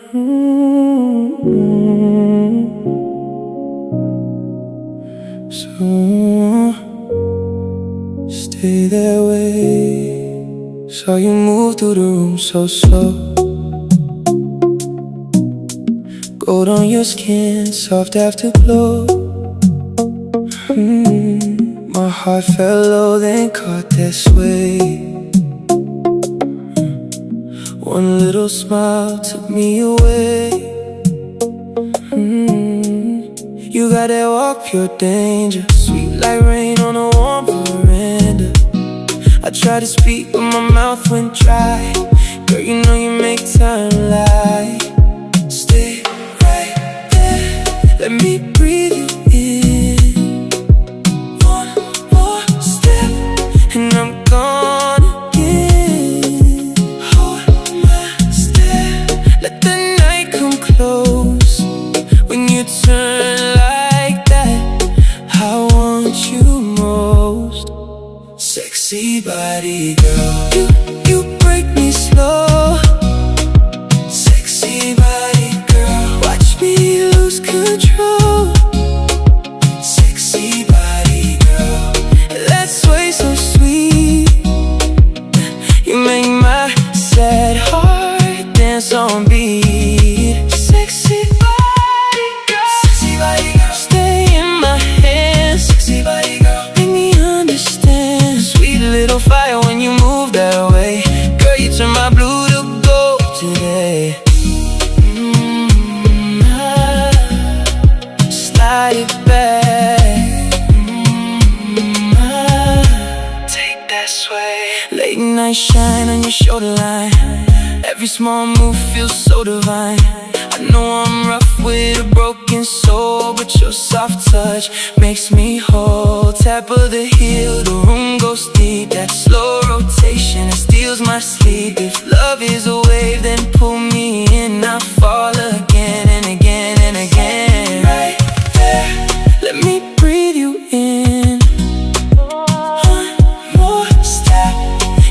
So stay that way. Saw you move through the room so slow. Gold on your skin, soft afterglow. My heart fell low, then caught that sway. One little smile took me away. You got that walk, pure danger, sweet like rain on a warm veranda. I tried to speak, but my mouth went dry. Girl, you know you make time lie. Stay right there, let me breathe you in. One more step, and I'm gone again. Hold my step, let the night come close. When you turn like that, I want you most. Sexy body girl, you break me slow. Sexy body girl, watch me lose control. Sexy body girl, that's way so sweet. You make my sad heart dance on beat. Sexy body girl, sexy body girl, stay in my hands. Sexy body girl, make me understand. Sweet little fire when you move that way. Girl, you turn my blue to gold today. Slide it back. Take that sway. Late night shine on your shoulder line. Every small move feels so divine. I know I'm rough with a broken soul, but your soft touch makes me whole. Tap of the heel, the room goes deep. That slow rotation, it steals my sleep. If love is a wave, then pull me in. I fall again and again and again. Right there, let me breathe you in. One more step,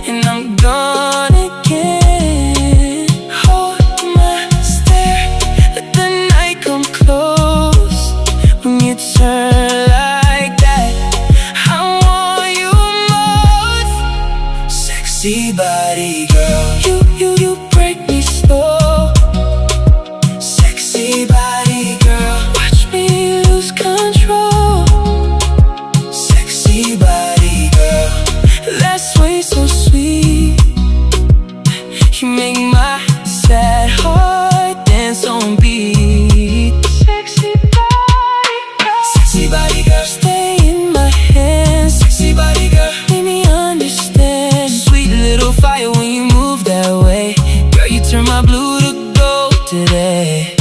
and I'm gone again. Hold my stare, let the night come close. When you turn like that, I want you most. Sexy body girl, you break me slow. Sexy body girl, watch me lose control. Sexy body girl, that's way so sweet. You make my sad heart dance on beat. Sexy body girl, stay in my hands. Sexy body girl, make me understand. Sweet little fire when you move that way. Girl, you turn my blue to gold today.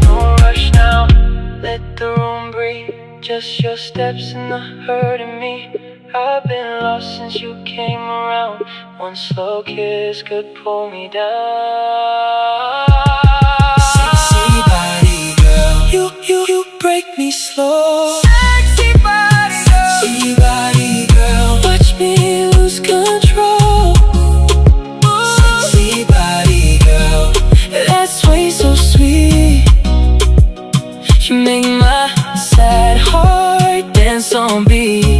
No rush now, let the room breathe. Just your steps and the hurt in me. I've been lost since you came around. One slow kiss could pull me down. Sexy body girl, you break me slow. Sexy body girl, sexy body girl, watch me lose control. Sexy body girl, that's way so sweet. You make my sad heart dance on beat.